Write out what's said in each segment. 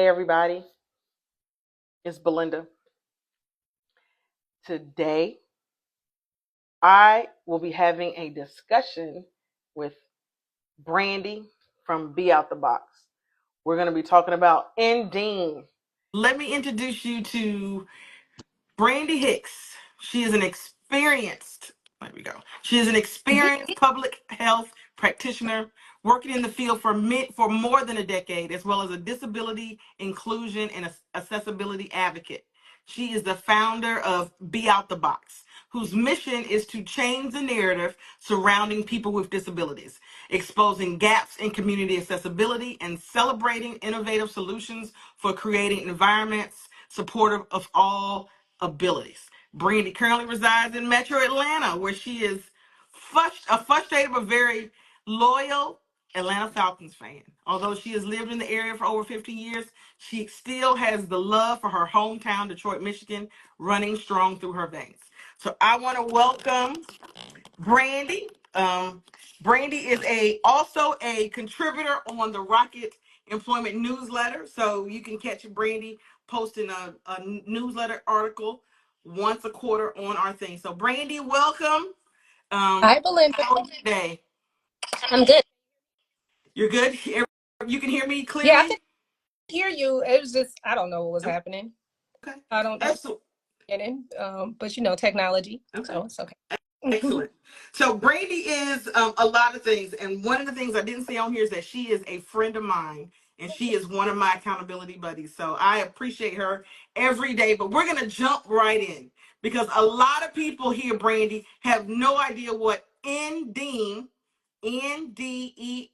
Hey everybody, it's Belinda. Today I will be having a discussion with Brandy from Be Out the Box. We're going to be talking about NDEAM. Let me introduce you to Brandy Hicks. She is an experienced, there we go. She is an experienced public health practitioner working in the field for more than a decade, as well as a disability inclusion and accessibility advocate. She is the founder of Be Out the Box, whose mission is to change the narrative surrounding people with disabilities, exposing gaps in community accessibility and celebrating innovative solutions for creating environments supportive of all abilities. Brandy currently resides in Metro Atlanta, where she is a frustrated but very loyal Atlanta Falcons fan. Although she has lived in the area for over 50 years, she still has the love for her hometown, Detroit, Michigan, running strong through her veins. So I want to welcome Brandy. Brandy is also a contributor on the Rocket Employment newsletter. So you can catch Brandy posting a newsletter article once a quarter on our thing. So Brandy, welcome. Hi, Belinda. How are you today? I'm good. You're good? You can hear me Yeah, I clearly? can hear you. It was just, I don't know what was happening. Okay. I don't Excellent. get it. But technology. Okay. So it's okay. Excellent. So Brandy is a lot of things, and one of the things I didn't say on here is that she is a friend of mine, and she is one of my accountability buddies. So I appreciate her every day. But we're gonna jump right in because a lot of people here, Brandy, have no idea what NDEAM, NDEAM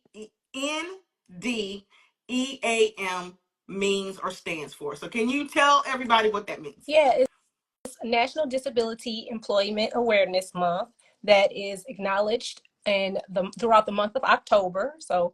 means or stands for. So can you tell everybody what that means? Yeah, it's National Disability Employment Awareness Month that is acknowledged throughout the month of October. So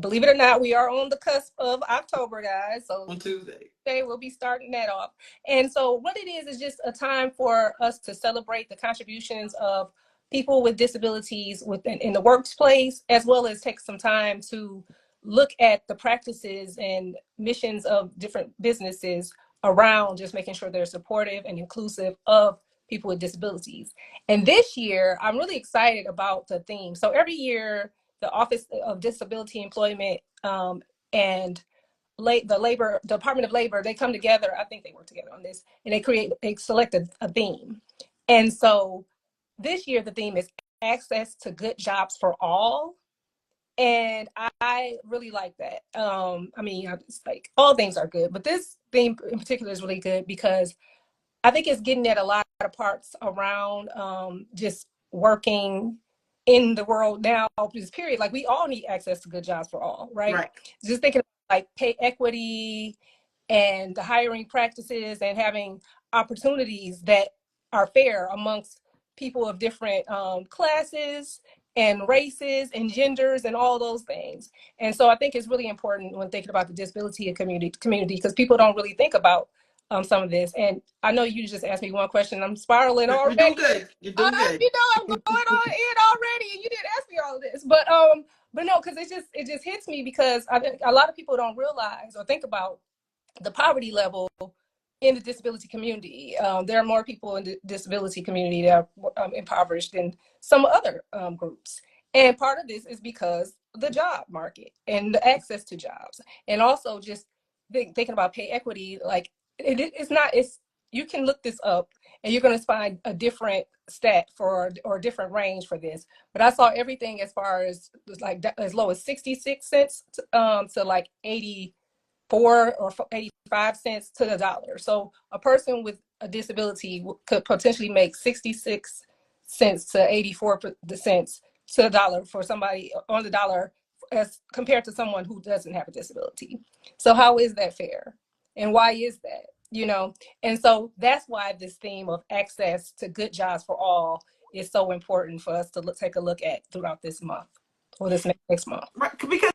believe it or not, we are on the cusp of October, guys. So On Tuesday. We'll be starting that off. And so what it is just a time for us to celebrate the contributions of people with disabilities in the workplace, as well as take some time to look at the practices and missions of different businesses around just making sure they're supportive and inclusive of people with disabilities. And this year, I'm really excited about the theme. So every year, the Office of Disability Employment and the Department of Labor, they come together. I think they work together on this, and they select a theme. And so this year the theme is access to good jobs for all. And I really like that. I mean, it's like all things are good, but this theme in particular is really good because I think it's getting at a lot of parts around just working in the world now, this period. Like, we all need access to good jobs for all, right? Right. Just thinking like pay equity and the hiring practices and having opportunities that are fair amongst people of different classes and races and genders and all those things. And so I think it's really important when thinking about the disability community because people don't really think about some of this. And I know you just asked me one question. I'm spiraling You're doing already. good. You're doing good. I'm going on in already, and you didn't ask me all of this. But no, because it just hits me because I think a lot of people don't realize or think about the poverty level in the disability community. There are more people in the disability community that are impoverished than some other groups. And part of this is because the job market and the access to jobs, and also just thinking about pay equity. Like, it's you can look this up and you're going to find a different stat for or a different range for this. But I saw everything as far as like as low as 66 cents to like 84 or 85 cents to the dollar. So a person with a disability could potentially make 66 cents to 84 cents to the dollar for somebody on the dollar as compared to someone who doesn't have a disability. So how is that fair? And why is that? And so that's why this theme of access to good jobs for all is so important for us to take a look at throughout this month or this next month. Right, because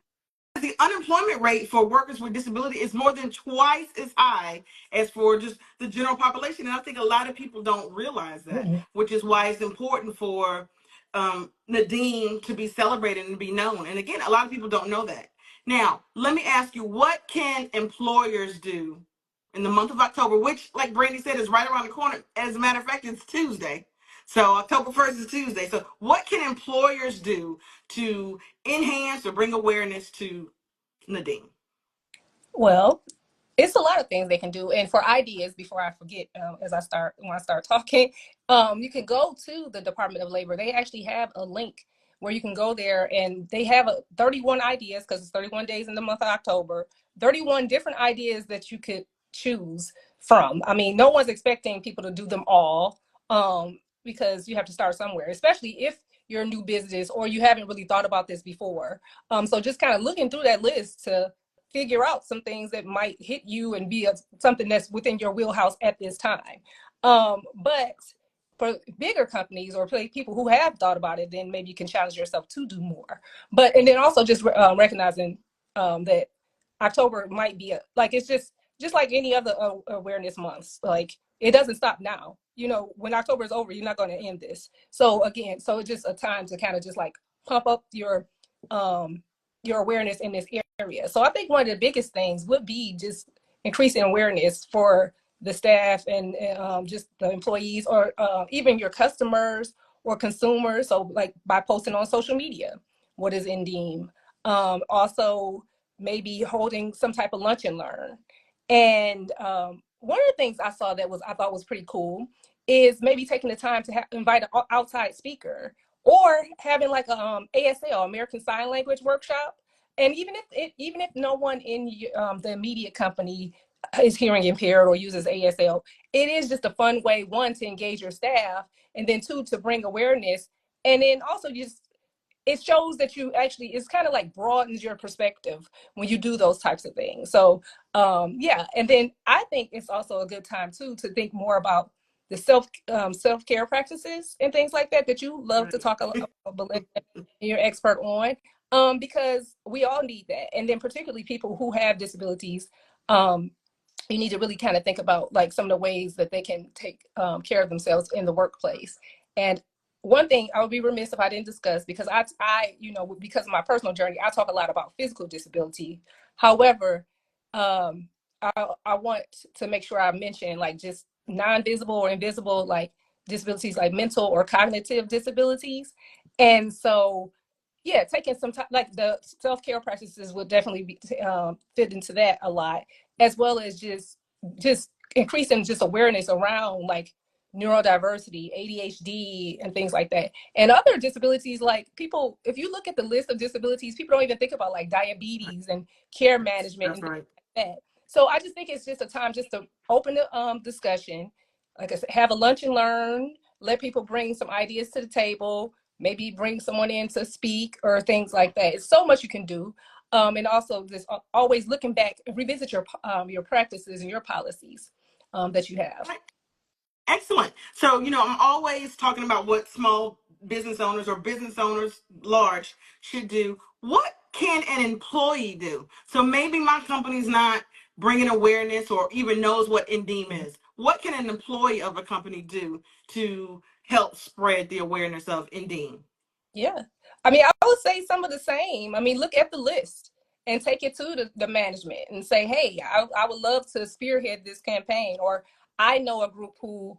the unemployment rate for workers with disability is more than twice as high as for just the general population. And I think a lot of people don't realize that, which is why it's important for NDEAM to be celebrated and to be known. And again, a lot of people don't know that. Now, let me ask you, what can employers do in the month of October, which, like Brandy said, is right around the corner? As a matter of fact, it's Tuesday. So October 1st is Tuesday. So what can employers do to enhance or bring awareness to NDEAM? Well, it's a lot of things they can do. And for ideas, before I forget, when I start talking, you can go to the Department of Labor. They actually have a link where you can go there, and they have 31 ideas, because it's 31 days in the month of October, 31 different ideas that you could choose from. I mean, no one's expecting people to do them all, because you have to start somewhere, especially if you're a new business or you haven't really thought about this before. So just kind of looking through that list to figure out some things that might hit you and be something that's within your wheelhouse at this time. But for bigger companies or people who have thought about it, then maybe you can challenge yourself to do more. But and then also just recognizing that October might be like, it's just like any other awareness months. Like, it doesn't stop now. You know, when October is over, you're not going to end this. So again, so it's just a time to kind of just like pump up your awareness in this area. So I think one of the biggest things would be just increasing awareness for the staff and just the employees, or even your customers or consumers. So like by posting on social media, what is NDEAM? Also maybe holding some type of lunch and learn. And one of the things I saw that I thought was pretty cool is maybe taking the time to invite an outside speaker, or having like a ASL, American Sign Language workshop. And even if no one in the immediate company is hearing impaired or uses ASL, it is just a fun way, one, to engage your staff, and then two, to bring awareness. And then also just, it shows that you actually, it's kind of like broadens your perspective when you do those types of things. So yeah, and then I think it's also a good time too to think more about the self-care practices and things like that you love to Right. talk about, you're expert on, because we all need that. And then particularly people who have disabilities, you need to really kind of think about like some of the ways that they can take care of themselves in the workplace. And one thing I would be remiss if I didn't discuss, because because of my personal journey, I talk a lot about physical disability. However, I want to make sure I mention like just non-visible or invisible, like disabilities like mental or cognitive disabilities. And so, yeah, taking some time, like the self-care practices would definitely be fit into that a lot, as well as just increasing just awareness around like neurodiversity, ADHD, and things like that. And other disabilities, like people, if you look at the list of disabilities, people don't even think about like diabetes and care management That's and things right. like that. So I just think it's just a time just to open the discussion. Like I said, have a lunch and learn, let people bring some ideas to the table, maybe bring someone in to speak or things like that. It's so much you can do. And also just always looking back, revisit your practices and your policies that you have. Right. Excellent. So, I'm always talking about what small business owners or business owners large should do. What can an employee do? So maybe my company's not bringing awareness or even knows what NDEAM is. What can an employee of a company do to help spread the awareness of NDEAM? Yeah. I mean, I would say some of the same. I mean, look at the list and take it to the management and say, hey, I would love to spearhead this campaign, or I know a group who,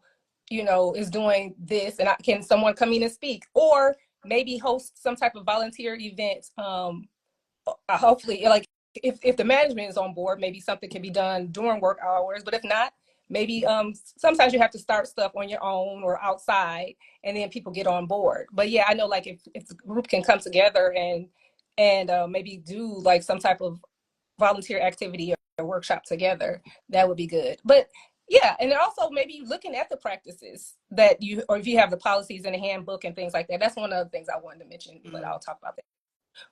is doing this, and can someone come in and speak, or maybe host some type of volunteer event. Hopefully, like if the management is on board, maybe something can be done during work hours. But if not, maybe sometimes you have to start stuff on your own or outside, and then people get on board. But yeah, I know like if the group can come together and maybe do like some type of volunteer activity or workshop together, that would be good. But yeah, and then also maybe looking at the practices that or if you have the policies in the handbook and things like that. That's one of the things I wanted to mention, but Mm. I'll talk about that.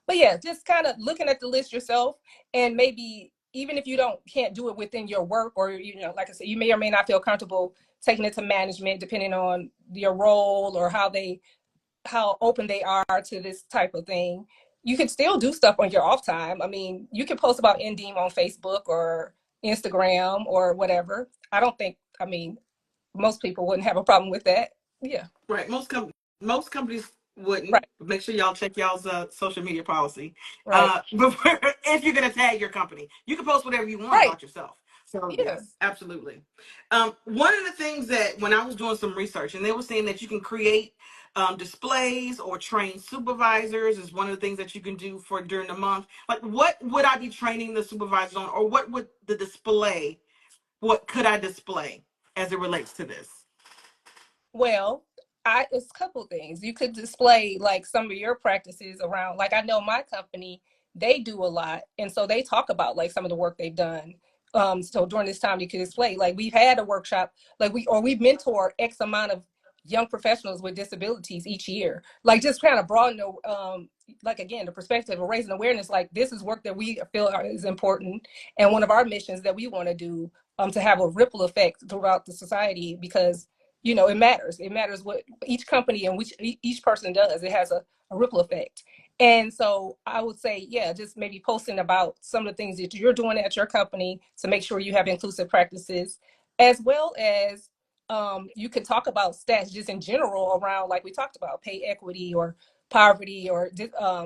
But yeah, just kind of looking at the list yourself, and maybe even if you can't do it within your work, or like I said, you may or may not feel comfortable taking it to management, depending on your role or how open they are to this type of thing. You can still do stuff on your off time. I mean, you can post about NDEAM on Facebook or Instagram or whatever. I mean, most people wouldn't have a problem with that. Yeah. Right. Most companies wouldn't. Right. Make sure y'all check y'all's social media policy Right. before, if you're gonna tag your company. You can post whatever you want Right. about yourself. So Yeah. yes, absolutely. One of the things that when I was doing some research, and they were saying that you can create displays or train supervisors is one of the things that you can do for during the month. Like, what would I be training the supervisors on, or what would the display? What could I display as it relates to this? Well, it's a couple things. You could display like some of your practices around, like I know my company, they do a lot. And so they talk about like some of the work they've done. So during this time you could display, like we've had a workshop, like we mentor X amount of young professionals with disabilities each year. Like just kind of broaden the like again the perspective of raising awareness, like this is work that we feel is important. And one of our missions that we want to do to have a ripple effect throughout the society, because it matters. It matters what each company and which each person does. It has a ripple effect. And so I would say, yeah, just maybe posting about some of the things that you're doing at your company to make sure you have inclusive practices, as well as you can talk about stats just in general around, like we talked about, pay equity or poverty or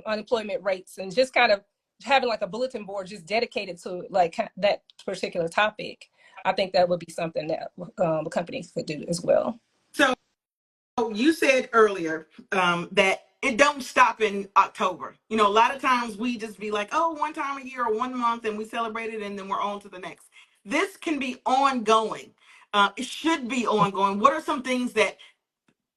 unemployment rates, and just kind of having like a bulletin board just dedicated to like that particular topic. I think that would be something that companies could do as well. So you said earlier that it don't stop in October. You know, a lot of times we just be like, oh, one time a year or 1 month, and we celebrate it, and then we're on to the next. This can be ongoing. It should be ongoing. What are some things that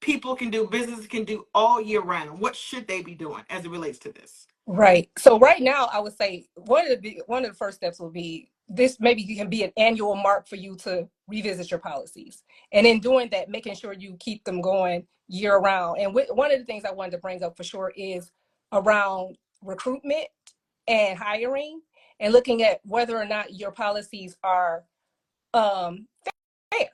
people can do, businesses can do all year round? What should they be doing as it relates to this? Right. So right now, I would say one of the first steps will be this. Maybe can be an annual mark for you to revisit your policies, and in doing that, making sure you keep them going year round. And one of the things I wanted to bring up for sure is around recruitment and hiring, and looking at whether or not your policies are um, fair,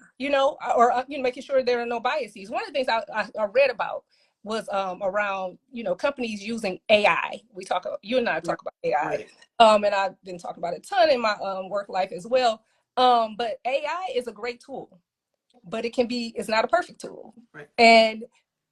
or making sure there are no biases. One of the things I read about was around companies using AI. You and I talk about AI, Right. and I've been talking about it a ton in my work life as well. But AI is a great tool, but it's not a perfect tool. Right. And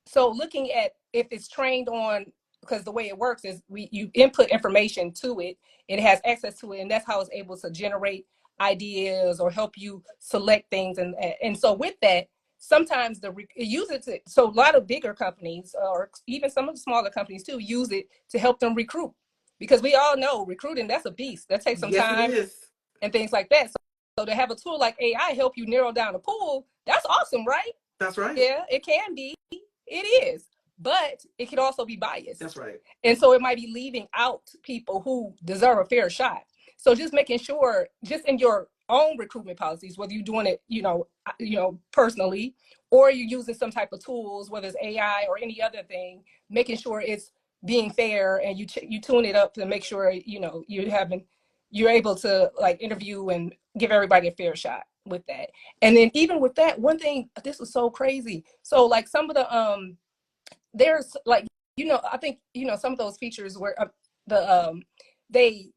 so looking at if it's trained on, because the way it works is you input information to it, it has access to it, and that's how it's able to generate ideas or help you select things. And so with that, sometimes use it to, so a lot of bigger companies or even some of the smaller companies too use it to help them recruit, because we all know recruiting, that's a beast that takes some Yes, it time is. and things like that. So to have a tool like AI help you narrow down a pool, that's awesome, right? That's right. Yeah, it can be. It is. But it can also be biased. That's right. And so it might be leaving out people who deserve a fair shot. So just making sure, just in your own recruitment policies, whether you're doing it, personally, or you're using some type of tools, whether it's AI or any other thing, making sure it's being fair, and you tune it up to make sure you're able to like interview and give everybody a fair shot with that. And then even with that, one thing, this was so crazy. So like some of the there's like, I think some of those features where they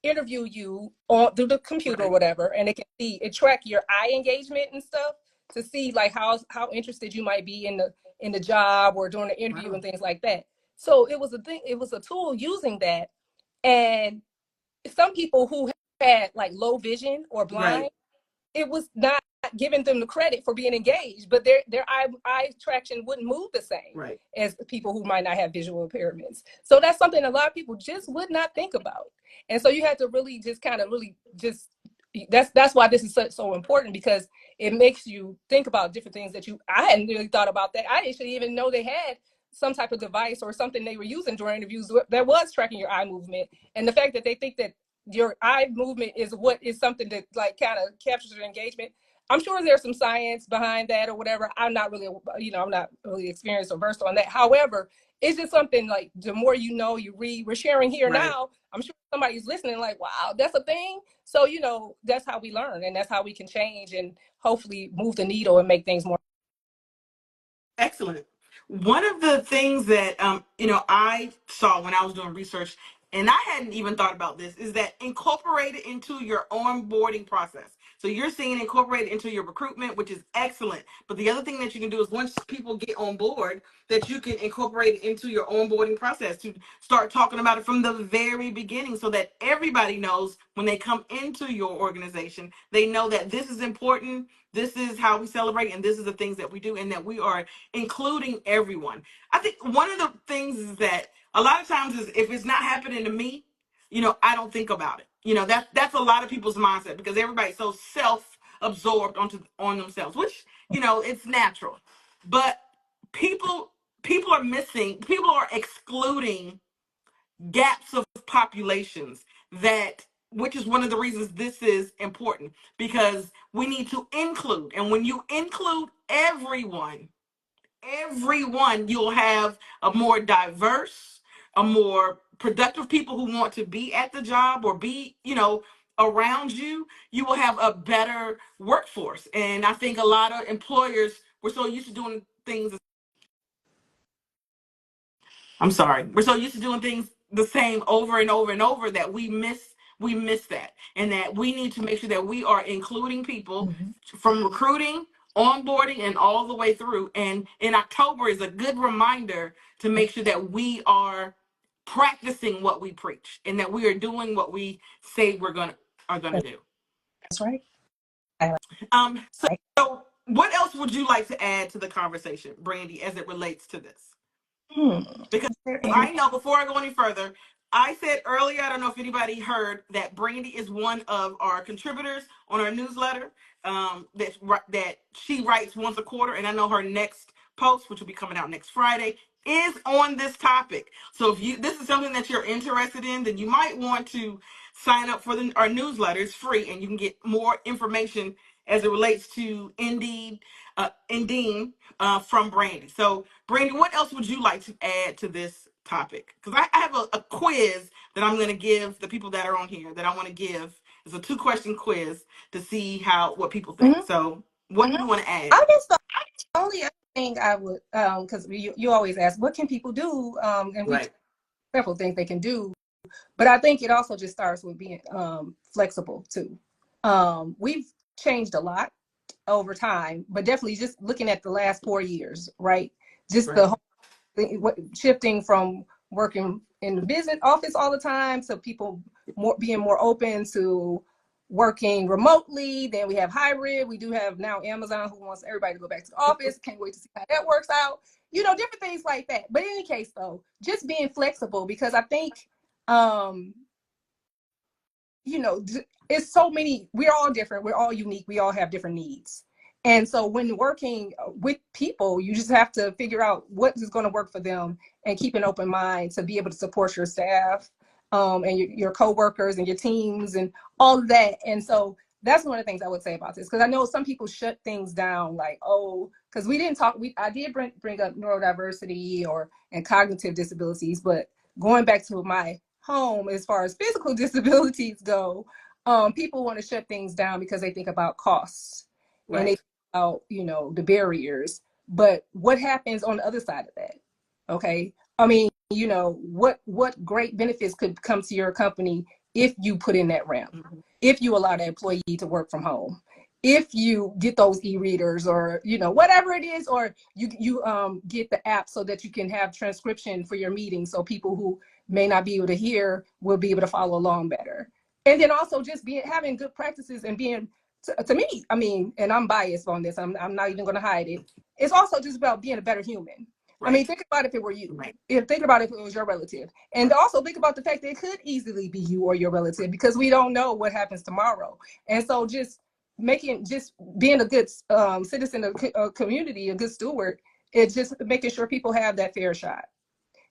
interview you on through the computer or Right. whatever, and it track your eye engagement and stuff to see like how interested you might be in the job or during the interview. Wow. And things like that. So it was a tool using that. And some people who had like low vision or blind, Right. it was not giving them the credit for being engaged, but their eye traction wouldn't move the same Right. as people who might not have visual impairments. So that's something a lot of people just would not think about. And so you have to really just kind of really just that's why this is so important, because it makes you think about different things that I hadn't really thought about. That I didn't even know they had some type of device or something they were using during interviews that was tracking your eye movement. And the fact that they think that your eye movement is what is something that like kind of captures your engagement. I'm sure there's some science behind that or whatever. I'm not really, I'm not really experienced or versed on that. However, it's just something like the more you read, we're sharing here Right. now. I'm sure somebody's listening like, wow, that's a thing. So, that's how we learn, and that's how we can change and hopefully move the needle and make things more. Excellent. One of the things that I saw when I was doing research, and I hadn't even thought about this, is that incorporate it into your onboarding process. So you're seeing it incorporated into your recruitment, which is excellent. But the other thing that you can do is once people get on board, that you can incorporate it into your onboarding process to start talking about it from the very beginning so that everybody knows when they come into your organization, they know that this is important, this is how we celebrate, and this is the things that we do, and that we are including everyone. I think one of the things is that a lot of times is if it's not happening to me, I don't think about it. That's a lot of people's mindset because everybody's so self-absorbed on themselves, which, it's natural. But people are missing, people are excluding gaps of populations that which is one of the reasons this is important because we need to include. And when you include everyone, you'll have a more diverse, a more productive people who want to be at the job or be, around you. You will have a better workforce. And I think a lot of employers were so used to doing things. I'm sorry. We're so used to doing things the same over and over and over that we miss that. And that we need to make sure that we are including people from recruiting, onboarding, and all the way through. And in October is a good reminder to make sure that we are practicing what we preach and that we are doing what we say are gonna do. That's right. So what else would you like to add to the conversation, Brandy, as it relates to this? Because I know before I go any further, I said earlier, I don't know if anybody heard that Brandy is one of our contributors on our newsletter. That she writes once a quarter, and I know her next post, which will be coming out next Friday, is on this topic. So if this is something that you're interested in, then you might want to sign up for our newsletter. It's free, and you can get more information as it relates to NDEAM from Brandy. So, Brandy, what else would you like to add to this topic? Because I have a quiz that I'm going to give the people that are on here that I want to give. It's a 2-question quiz to see what people think. So, what do you want to add? I guess the only other thing I would, because you always ask, what can people do? And we several things they can do, but I think it also just starts with being flexible too. We've changed a lot over time, but definitely just looking at the last 4 years, right? Just the whole thing, shifting from working in the business office all the time to people being more open to working remotely. Then we have hybrid. We do have now Amazon who wants everybody to go back to the office. Can't wait to see how that works out. Different things like that. But in any case, though, just being flexible, because I think it's so many, we're all different, we're all unique, we all have different needs. And so when working with people, you just have to figure out what is going to work for them and keep an open mind to be able to support your staff and your coworkers and your teams and all of that. And so that's one of the things I would say about this, because I know some people shut things down like, because we didn't talk, I did bring up neurodiversity and cognitive disabilities, but going back to my home, as far as physical disabilities go, people want to shut things down because they think about costs and they think about, the barriers. But what happens on the other side of that? Okay. I mean, what great benefits could come to your company if you put in that ramp, if you allow the employee to work from home, if you get those e-readers or, whatever it is, or you get the app so that you can have transcription for your meeting. So people who may not be able to hear will be able to follow along better. And then also just having good practices and being, to me, I mean, and I'm biased on this, I'm not even going to hide it. It's also just about being a better human. I mean, think about if it were you. Think about if it was your relative. And also think about the fact that it could easily be you or your relative, because we don't know what happens tomorrow. And so just being a good citizen of a community, a good steward, it's just making sure people have that fair shot.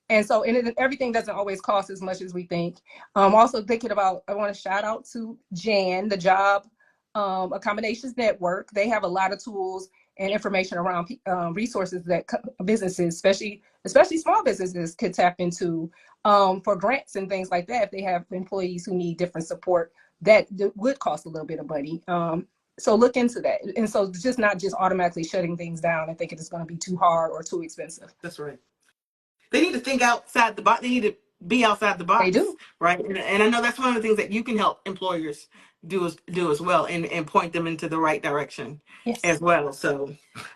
And so everything doesn't always cost as much as we think. Also thinking about, I want to shout out to Jan, the Job Accommodations Network. They have a lot of tools and information around resources that businesses, especially small businesses, could tap into for grants and things like that if they have employees who need different support that would cost a little bit of money. So look into that. And so just not just automatically shutting things down and thinking it's going to be too hard or too expensive. That's right. They need to think outside the box. They need to be outside the They box, do. right? And I know that's one of the things that you can help employers do as well, and point them into the right direction Yes. as well.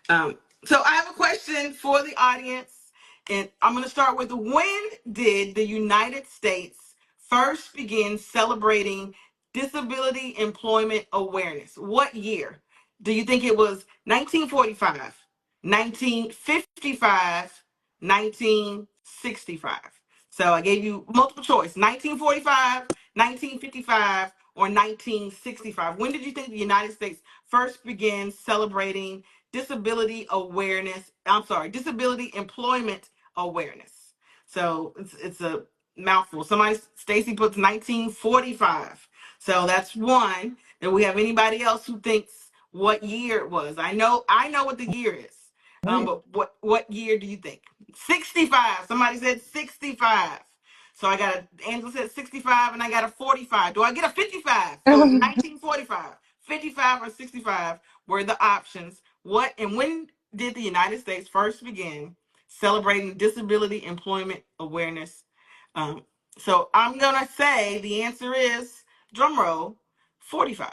Um, so I have a question for the audience, and I'm going to start with, when did the United States first begin celebrating disability employment awareness? What year? Do you think it was 1945, 1955, 1965? So I gave you multiple choice: 1945, 1955, or 1965. When did you think the United States first began celebrating disability awareness? I'm sorry, disability employment awareness. So it's a mouthful. Somebody, Stacy puts 1945. So that's one. And we have anybody else who thinks what year it was? I know what the year is. But what year do you think? 65. Somebody said 65. So I got Angela said 65, and I got a 45. Do I get a 55? So it's 1945. 55 or 65 were the options. What and when did the United States first begin celebrating disability employment awareness? Um, so I'm gonna say the answer is, drum roll, 45.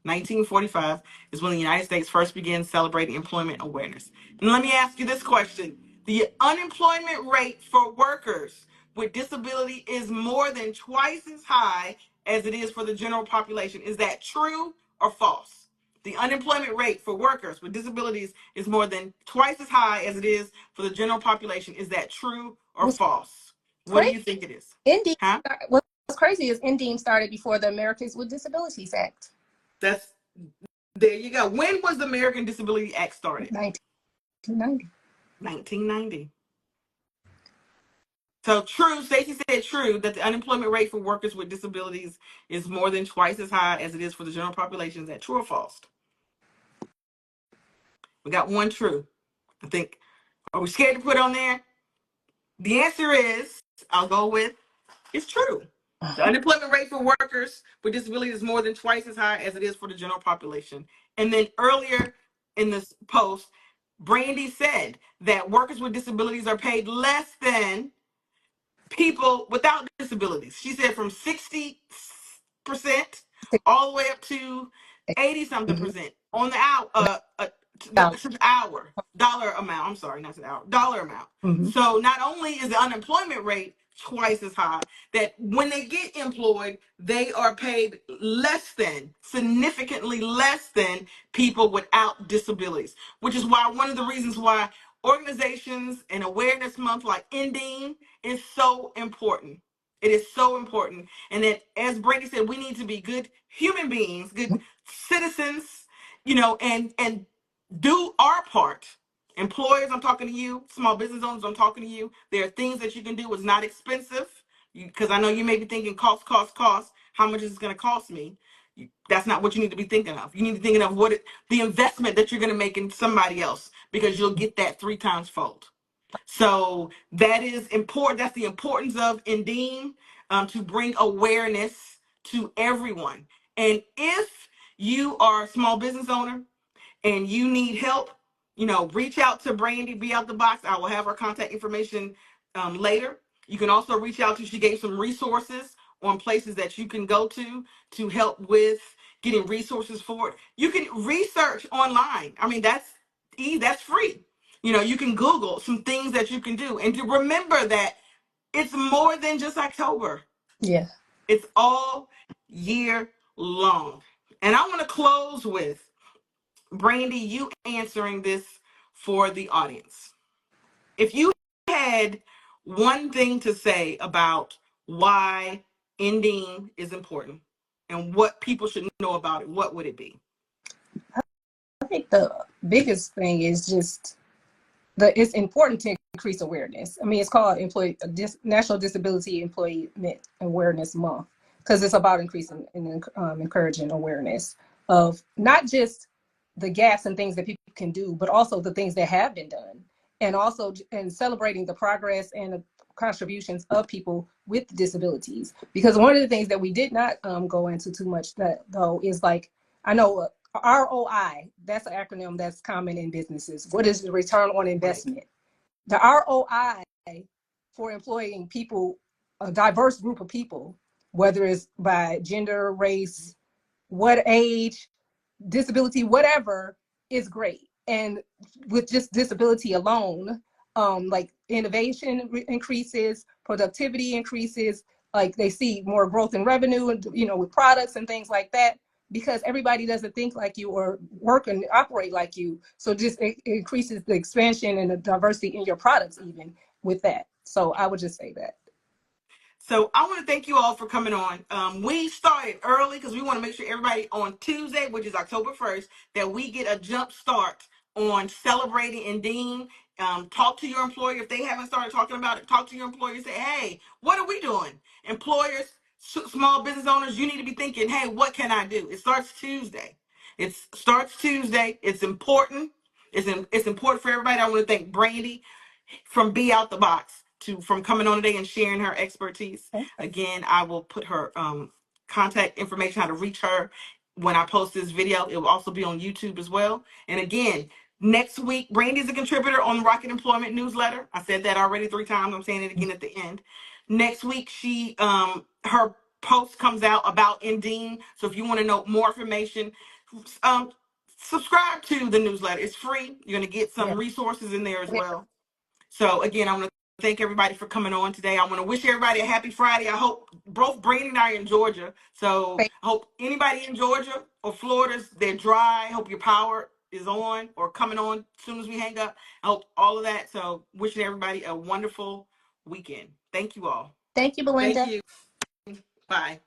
1945 is when the United States first began celebrating employment awareness. And let me ask you this question: the unemployment rate for workers with disability is more than twice as high as it is for the general population. Is that true or false? The unemployment rate for workers with disabilities is more than twice as high as it is for the general population. Is that true or What's false? What do crazy? you think it is? NDEAM. Huh? What's crazy is NDEAM started before the Americans with Disabilities Act. That's There you go. When was the American Disability Act started? 1990. 1990. So true, Stacey said true, that the unemployment rate for workers with disabilities is more than twice as high as it is for the general population. Is that true or false? We got one true. I think, are we scared to put on there? The answer is, I'll go with, it's true. The unemployment rate for workers with disabilities is more than twice as high as it is for the general population. And then earlier in this post, Brandy said that workers with disabilities are paid less than people without disabilities. She said from 60% all the way up to 80 something Mm-hmm. percent on the hour, to the hour, dollar amount. I'm sorry, not to the hour, dollar amount. Mm-hmm. So not only is the unemployment rate twice as high, that when they get employed, they are paid less than, significantly less than people without disabilities, which is why one of the reasons why organizations and awareness month like NDEAM is so important. It is so important. And that, as Brady said, we need to be good human beings, good citizens, and do our part. Employers, I'm talking to you. Small business owners, I'm talking to you. There are things that you can do. It's not expensive, because I know you may be thinking cost. How much is it going to cost me? That's not what you need to be thinking of. You need to be thinking of the investment that you're going to make in somebody else, because you'll get that 3 times fold. So that is important. That's the importance of NDEAM, to bring awareness to everyone. And if you are a small business owner and you need help, reach out to Brandy, Be Out the Box. I will have her contact information later. You can also reach out to, she gave some resources on places that you can go to help with getting resources for it. You can research online. I mean, that's free. You can Google some things that you can do. And to remember that it's more than just October. Yeah. It's all year long. And I want to close with Brandy, you answering this for the audience. If you had one thing to say about why NDEAM is important and what people should know about it, what would it be? I think the biggest thing is just it's important to increase awareness. I mean, it's called National Disability Employment Awareness Month, because it's about increasing and encouraging awareness of not just the gaps and things that people can do, but also the things that have been done, and also celebrating the progress and the contributions of people with disabilities. Because one of the things that we did not go into too much, though, is like, I know ROI, that's an acronym that's common in businesses. What is the return on investment? Right. The ROI for employing people a diverse group of people, whether it's by gender, race, what age, disability, whatever, is great. And with just disability alone, like innovation increases, productivity increases, like they see more growth in revenue and with products and things like that, because everybody doesn't think like you or work and operate like you. So just it increases the expansion and the diversity in your products even with that. So I would just say that. So I want to thank you all for coming on. We started early because we want to make sure everybody on Tuesday, which is October 1st, that we get a jump start on celebrating NDEAM. Talk to your employer if they haven't started talking about it. Talk to your employer and say, hey, what are we doing? Employers, small business owners, you need to be thinking, hey, what can I do? It starts Tuesday. It starts Tuesday. It's important. It's important for everybody. I want to thank Brandy from Be Out the Box from coming on today and sharing her expertise. Again, I will put her contact information, how to reach her, when I post this video. It will also be on YouTube as well. And again, next week, Brandy's a contributor on the Rocket Employment newsletter. I said that already 3 times. I'm saying it again at the end. Next week, her post comes out about NDEAM. So if you want to know more information, subscribe to the newsletter. It's free. You're going to get some Yeah. resources in there as well. So again, I want to thank everybody for coming on today. I want to wish everybody a happy Friday. I hope both Brandy and I are in Georgia. So I hope anybody in Georgia or Florida, they're dry. I hope your power is on or coming on as soon as we hang up. I hope all of that. So wishing everybody a wonderful weekend. Thank you all. Thank you, Belinda. Thank you. Bye.